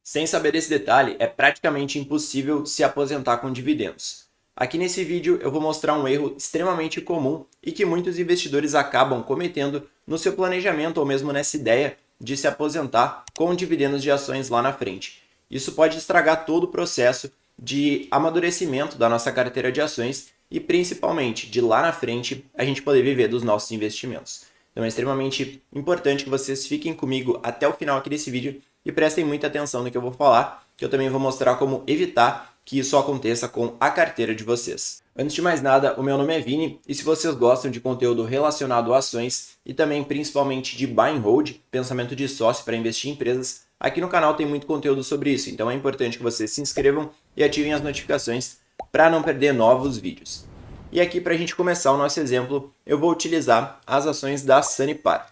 Sem saber esse detalhe, é praticamente impossível se aposentar com dividendos. Aqui nesse vídeo eu vou mostrar um erro extremamente comum e que muitos investidores acabam cometendo no seu planejamento ou mesmo nessa ideia de se aposentar com dividendos de ações lá na frente. Isso pode estragar todo o processo de amadurecimento da nossa carteira de ações e principalmente de lá na frente a gente poder viver dos nossos investimentos. Então é extremamente importante que vocês fiquem comigo até o final aqui desse vídeo e prestem muita atenção no que eu vou falar, que eu também vou mostrar como evitar que isso aconteça com a carteira de vocês. Antes de mais nada, o meu nome é Vini e se vocês gostam de conteúdo relacionado a ações e também principalmente de buy and hold, pensamento de sócio para investir em empresas, aqui no canal tem muito conteúdo sobre isso, então é importante que vocês se inscrevam e ativem as notificações para não perder novos vídeos. E aqui para a gente começar o nosso exemplo, eu vou utilizar as ações da Sanepar.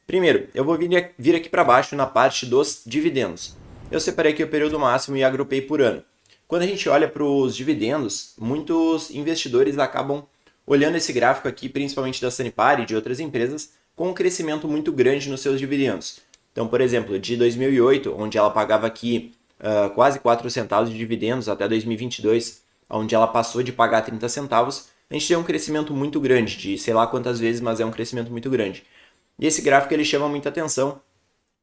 Primeiro, eu vou vir aqui para baixo na parte dos dividendos. Eu separei aqui o período máximo e agrupei por ano. Quando a gente olha para os dividendos, muitos investidores acabam olhando esse gráfico aqui, principalmente da Sanepar e de outras empresas, com um crescimento muito grande nos seus dividendos. Então, por exemplo, de 2008, onde ela pagava aqui quase 4 centavos de dividendos, até 2022, onde ela passou de pagar 30 centavos, a gente tem um crescimento muito grande, de sei lá quantas vezes, mas é um crescimento muito grande. E esse gráfico ele chama muita atenção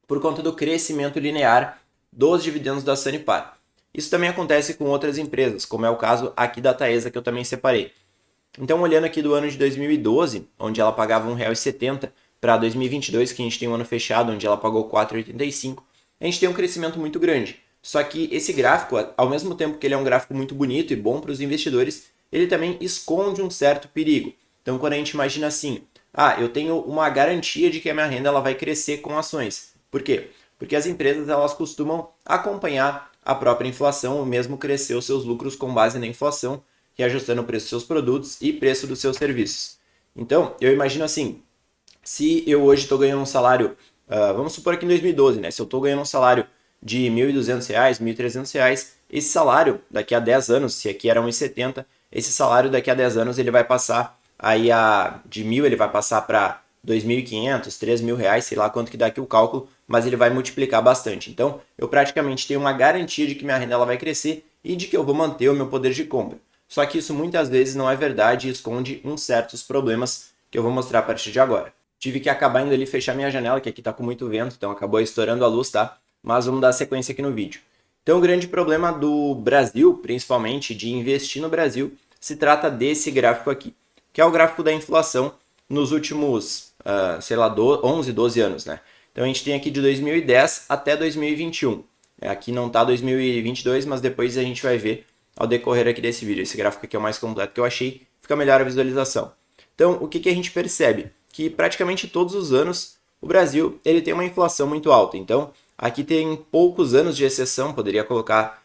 por conta do crescimento linear dos dividendos da Sanepar. Isso também acontece com outras empresas, como é o caso aqui da Taesa, que eu também separei. Então, olhando aqui do ano de 2012, onde ela pagava R$ 1,70, para 2022, que a gente tem um ano fechado, onde ela pagou R$ 4,85, a gente tem um crescimento muito grande. Só que esse gráfico, ao mesmo tempo que ele é um gráfico muito bonito e bom para os investidores, ele também esconde um certo perigo. Então, quando a gente imagina assim, eu tenho uma garantia de que a minha renda ela vai crescer com ações. Por quê? Porque as empresas elas costumam acompanhar a própria inflação, ou mesmo crescer os seus lucros com base na inflação, reajustando o preço dos seus produtos e preço dos seus serviços. Então, eu imagino assim, se eu hoje estou ganhando um salário, vamos supor aqui em 2012, né? Se eu estou ganhando um salário de R$ 1.200, R$ 1.300, esse salário daqui a 10 anos, se aqui era 1,70, esse salário daqui a 10 anos ele vai passar aí de 1.000 ele vai passar para 2.500, 3.000 reais, sei lá quanto que dá aqui o cálculo, mas ele vai multiplicar bastante. Então, eu praticamente tenho uma garantia de que minha renda ela vai crescer e de que eu vou manter o meu poder de compra. Só que isso muitas vezes não é verdade e esconde uns certos problemas que eu vou mostrar a partir de agora. Tive que acabar indo ali fechar minha janela, que aqui tá com muito vento, então acabou estourando a luz, tá? Mas vamos dar sequência aqui no vídeo. Então, o grande problema do Brasil, principalmente de investir no Brasil, se trata desse gráfico aqui, que é o gráfico da inflação nos últimos, 11, 12 anos, né? Então, a gente tem aqui de 2010 até 2021. Aqui não tá 2022, mas depois a gente vai ver ao decorrer aqui desse vídeo. Esse gráfico aqui é o mais completo que eu achei, fica melhor a visualização. Então, o que a gente percebe? Que praticamente todos os anos o Brasil ele tem uma inflação muito alta. Então, aqui tem poucos anos de exceção, poderia colocar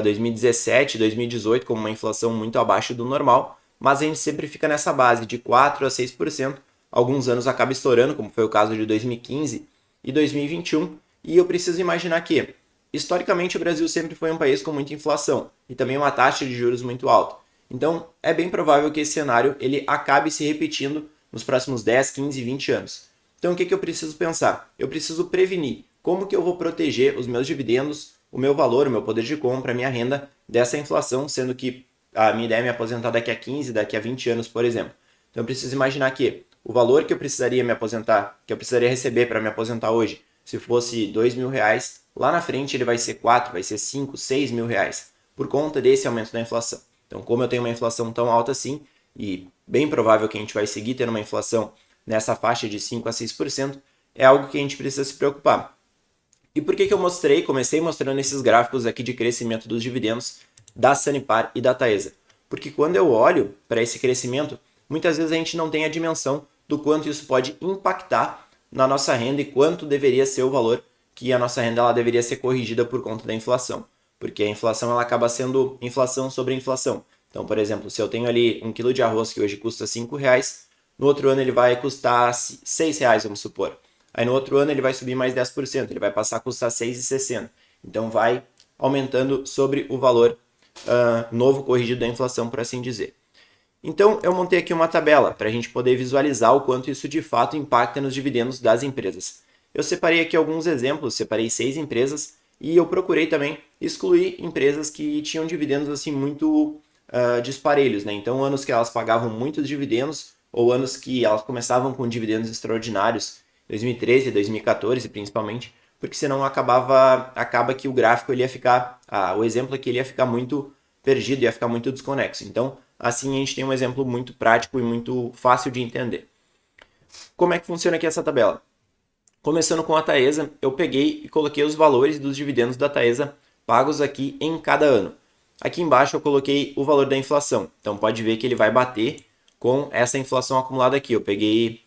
2017, 2018 como uma inflação muito abaixo do normal, mas a gente sempre fica nessa base de 4 a 6%. Alguns anos acaba estourando, como foi o caso de 2015 e 2021. E eu preciso imaginar que, historicamente, o Brasil sempre foi um país com muita inflação e também uma taxa de juros muito alta. Então, é bem provável que esse cenário ele acabe se repetindo nos próximos 10, 15, 20 anos. Então, o que eu preciso pensar? Eu preciso prevenir como que eu vou proteger os meus dividendos, o meu valor, o meu poder de compra, a minha renda dessa inflação, sendo que a minha ideia é me aposentar daqui a 15, daqui a 20 anos, por exemplo. Então, eu preciso imaginar que o valor que eu precisaria me aposentar, que eu precisaria receber para me aposentar hoje, se fosse R$ 2.000, lá na frente ele vai ser 4, vai ser 5, 6 mil reais, por conta desse aumento da inflação. Então, como eu tenho uma inflação tão alta assim, e bem provável que a gente vai seguir tendo uma inflação nessa faixa de 5 a 6%, é algo que a gente precisa se preocupar. E por que eu comecei mostrando esses gráficos aqui de crescimento dos dividendos da Sanepar e da Taesa? Porque quando eu olho para esse crescimento, muitas vezes a gente não tem a dimensão do quanto isso pode impactar na nossa renda e quanto deveria ser o valor que a nossa renda ela deveria ser corrigida por conta da inflação. Porque a inflação ela acaba sendo inflação sobre inflação. Então, por exemplo, se eu tenho ali 1 quilo de arroz que hoje custa R$ 5, no outro ano ele vai custar R$ 6, vamos supor. Aí no outro ano ele vai subir mais 10%, ele vai passar a custar R$ 6,60. Então vai aumentando sobre o valor novo corrigido da inflação, por assim dizer. Então eu montei aqui uma tabela para a gente poder visualizar o quanto isso de fato impacta nos dividendos das empresas. Eu separei aqui alguns exemplos, separei 6 empresas e eu procurei também excluir empresas que tinham dividendos assim muito disparelhos, né? Então, anos que elas pagavam muitos dividendos ou anos que elas começavam com dividendos extraordinários, 2013, 2014 principalmente, porque senão acaba que o gráfico ele ia ficar, o exemplo aqui ele ia ficar muito perdido, ia ficar muito desconexo. Então, assim a gente tem um exemplo muito prático e muito fácil de entender. Como é que funciona aqui essa tabela? Começando com a Taesa, eu peguei e coloquei os valores dos dividendos da Taesa pagos aqui em cada ano. Aqui embaixo eu coloquei o valor da inflação. Então pode ver que ele vai bater com essa inflação acumulada aqui. Eu peguei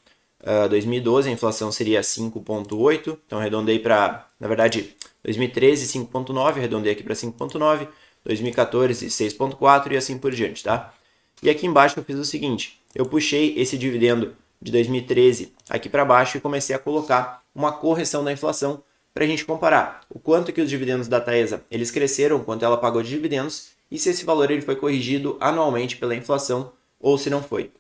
2012, a inflação seria 5,8. Então arredondei para, na verdade, 2013, 5,9. Arredondei aqui para 5,9. 2014, 6,4 e assim por diante, tá? E aqui embaixo eu fiz o seguinte. Eu puxei esse dividendo de 2013 aqui para baixo e comecei a colocar uma correção da inflação para a gente comparar o quanto que os dividendos da Taesa eles cresceram, quanto ela pagou de dividendos e se esse valor ele foi corrigido anualmente pela inflação ou se não foi.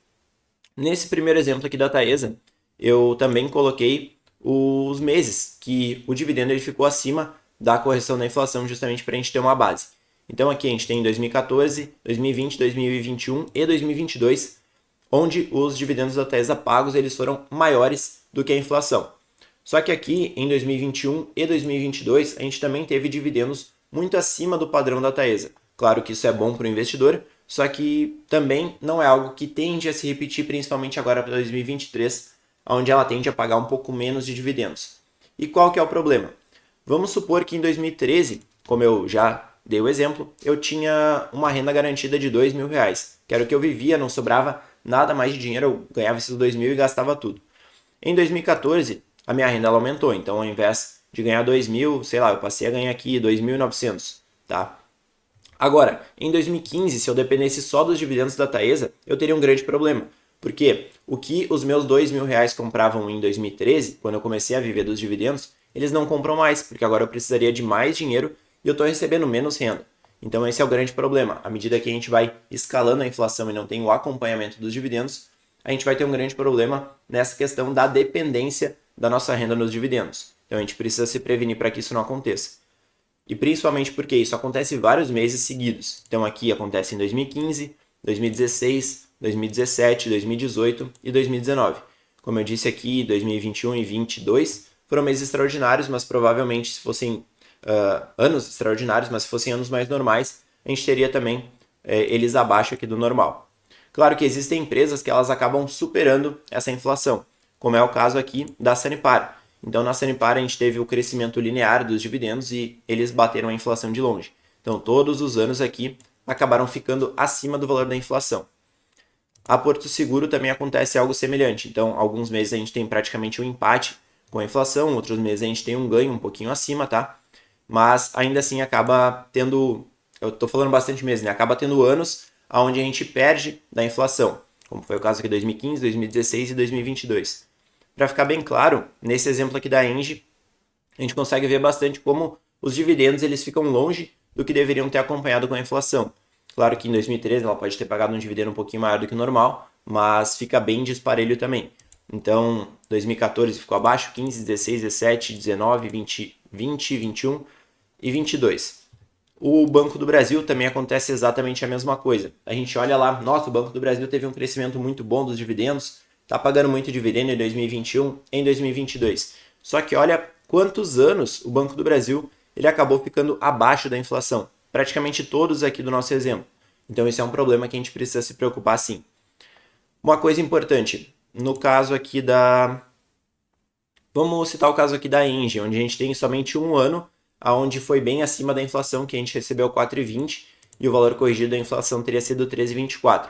Nesse primeiro exemplo aqui da Taesa, eu também coloquei os meses que o dividendo ele ficou acima da correção da inflação justamente para a gente ter uma base. Então aqui a gente tem 2014, 2020, 2021 e 2022, onde os dividendos da Taesa pagos eles foram maiores do que a inflação. Só que aqui, em 2021 e 2022, a gente também teve dividendos muito acima do padrão da Taesa. Claro que isso é bom para o investidor, só que também não é algo que tende a se repetir, principalmente agora para 2023, onde ela tende a pagar um pouco menos de dividendos. E qual que é o problema? Vamos supor que em 2013, como eu já dei o exemplo, eu tinha uma renda garantida de R$2.000, que era o que eu vivia, não sobrava nada mais de dinheiro, eu ganhava esses 2.000 e gastava tudo. Em 2014, a minha renda ela aumentou, então ao invés de ganhar 2.000, sei lá, eu passei a ganhar aqui 2.900, tá? Agora, em 2015, se eu dependesse só dos dividendos da Taesa, eu teria um grande problema, porque o que os meus R$2.000 compravam em 2013, quando eu comecei a viver dos dividendos, eles não compram mais, porque agora eu precisaria de mais dinheiro e eu estou recebendo menos renda. Então esse é o grande problema. À medida que a gente vai escalando a inflação e não tem o acompanhamento dos dividendos, a gente vai ter um grande problema nessa questão da dependência da nossa renda nos dividendos. Então a gente precisa se prevenir para que isso não aconteça. E principalmente porque isso acontece vários meses seguidos. Então aqui acontece em 2015, 2016, 2017, 2018 e 2019. Como eu disse aqui, 2021 e 2022 foram meses extraordinários, mas provavelmente se fossem anos extraordinários, mas se fossem anos mais normais, a gente teria também eles abaixo aqui do normal. Claro que existem empresas que elas acabam superando essa inflação, como é o caso aqui da Sanepar. Então, na Sanepar, a gente teve o crescimento linear dos dividendos e eles bateram a inflação de longe. Então, todos os anos aqui acabaram ficando acima do valor da inflação. A Porto Seguro também acontece algo semelhante. Então, alguns meses a gente tem praticamente um empate com a inflação, outros meses a gente tem um ganho um pouquinho acima, tá? Mas ainda assim acaba tendo, eu estou falando bastante meses, né? Acaba tendo anos onde a gente perde da inflação, como foi o caso aqui de 2015, 2016 e 2022. Para ficar bem claro, nesse exemplo aqui da Engie, a gente consegue ver bastante como os dividendos eles ficam longe do que deveriam ter acompanhado com a inflação. Claro que em 2013 ela pode ter pagado um dividendo um pouquinho maior do que o normal, mas fica bem disparelho também. Então, 2014 ficou abaixo, 15, 16, 17, 19, 20, 21 e 22. O Banco do Brasil também acontece exatamente a mesma coisa. A gente olha lá, nossa, o Banco do Brasil teve um crescimento muito bom dos dividendos, está pagando muito dividendo em 2021, em 2022. Só que olha quantos anos o Banco do Brasil ele acabou ficando abaixo da inflação. Praticamente todos aqui do nosso exemplo. Então isso é um problema que a gente precisa se preocupar sim. Uma coisa importante, no caso aqui da... Vamos citar o caso aqui da Engie, onde a gente tem somente um ano onde foi bem acima da inflação, que a gente recebeu 4,20 e o valor corrigido da inflação teria sido 13,24.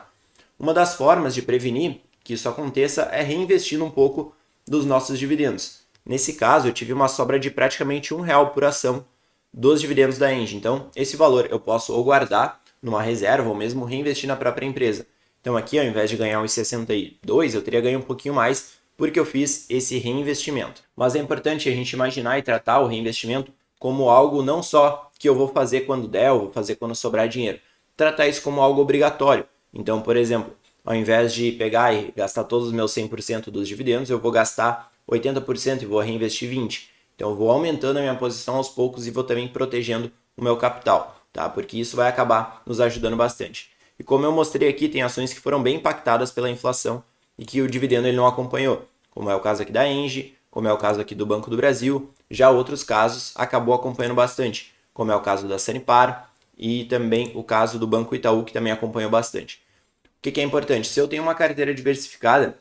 Uma das formas de prevenir que isso aconteça é reinvestindo um pouco dos nossos dividendos. Nesse caso, eu tive uma sobra de praticamente R$1 por ação dos dividendos da Engie. Então, esse valor eu posso ou guardar numa reserva ou mesmo reinvestir na própria empresa. Então aqui, ao invés de ganhar uns 62, eu teria ganho um pouquinho mais porque eu fiz esse reinvestimento. Mas é importante a gente imaginar e tratar o reinvestimento como algo não só que eu vou fazer quando der, ou vou fazer quando sobrar dinheiro. Tratar isso como algo obrigatório. Então, por exemplo, ao invés de pegar e gastar todos os meus 100% dos dividendos, eu vou gastar 80% e vou reinvestir 20%. Então eu vou aumentando a minha posição aos poucos e vou também protegendo o meu capital, tá? Porque isso vai acabar nos ajudando bastante. E como eu mostrei aqui, tem ações que foram bem impactadas pela inflação e que o dividendo ele não acompanhou, como é o caso aqui da Engie, como é o caso aqui do Banco do Brasil. Já outros casos acabou acompanhando bastante, como é o caso da Sanepar e também o caso do Banco Itaú, que também acompanhou bastante. O que é importante? Se eu tenho uma carteira diversificada,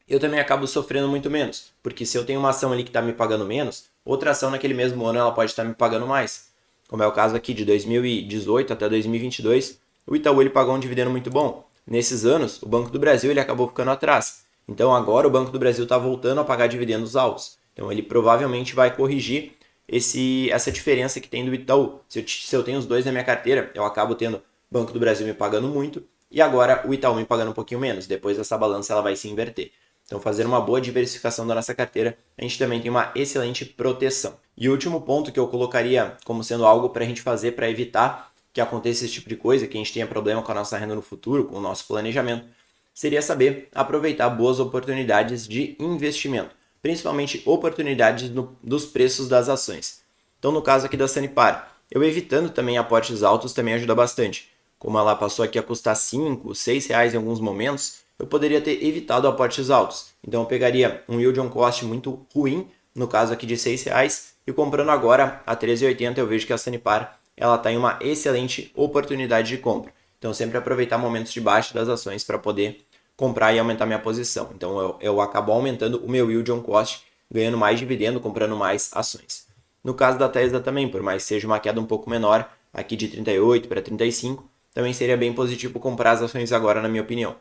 eu também acabo sofrendo muito menos, porque se eu tenho uma ação ali que está me pagando menos, outra ação naquele mesmo ano ela pode estar me pagando mais. Como é o caso aqui de 2018 até 2022, o Itaú ele pagou um dividendo muito bom. Nesses anos, o Banco do Brasil ele acabou ficando atrás. Então agora o Banco do Brasil está voltando a pagar dividendos altos. Então ele provavelmente vai corrigir essa diferença que tem do Itaú. Se eu tenho os dois na minha carteira, eu acabo tendo o Banco do Brasil me pagando muito e agora o Itaú me pagando um pouquinho menos. Depois essa balança ela vai se inverter. Então, fazer uma boa diversificação da nossa carteira, a gente também tem uma excelente proteção. E o último ponto que eu colocaria como sendo algo para a gente fazer para evitar que aconteça esse tipo de coisa, que a gente tenha problema com a nossa renda no futuro, com o nosso planejamento, seria saber aproveitar boas oportunidades de investimento, principalmente oportunidades dos preços das ações. Então, no caso aqui da Sanepar, eu evitando também aportes altos também ajuda bastante. Como ela passou aqui a custar 5, 6 reais em alguns momentos, eu poderia ter evitado aportes altos. Então eu pegaria um yield on cost muito ruim, no caso aqui de 6 reais, e comprando agora a 13,80 eu vejo que a Sanepar ela está em uma excelente oportunidade de compra. Então sempre aproveitar momentos de baixa das ações para poder comprar e aumentar minha posição. Então eu acabo aumentando o meu yield on cost, ganhando mais dividendo, comprando mais ações. No caso da Tesla também, por mais que seja uma queda um pouco menor, aqui de 38 para 35, também seria bem positivo comprar as ações agora, na minha opinião.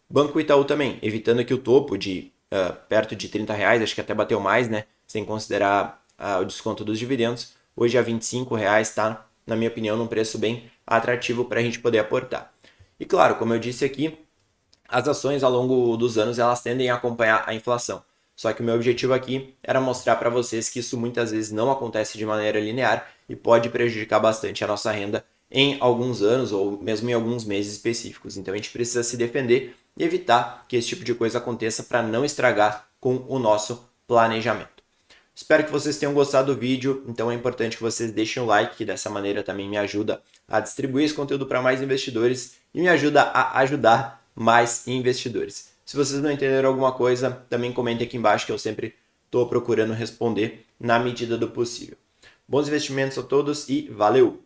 Banco Itaú também, evitando aqui o topo de perto de 30 reais, acho que até bateu mais, né? Sem considerar o desconto dos dividendos. Hoje a 25 reais está, na minha opinião, num preço bem atrativo para a gente poder aportar. E claro, como eu disse aqui, as ações ao longo dos anos elas tendem a acompanhar a inflação. Só que o meu objetivo aqui era mostrar para vocês que isso muitas vezes não acontece de maneira linear e pode prejudicar bastante a nossa renda em alguns anos ou mesmo em alguns meses específicos. Então a gente precisa se defender e evitar que esse tipo de coisa aconteça para não estragar com o nosso planejamento. Espero que vocês tenham gostado do vídeo, então é importante que vocês deixem o like, que dessa maneira também me ajuda a distribuir esse conteúdo para mais investidores e me ajuda a ajudar mais investidores. Se vocês não entenderam alguma coisa, também comentem aqui embaixo que eu sempre estou procurando responder na medida do possível. Bons investimentos a todos e valeu!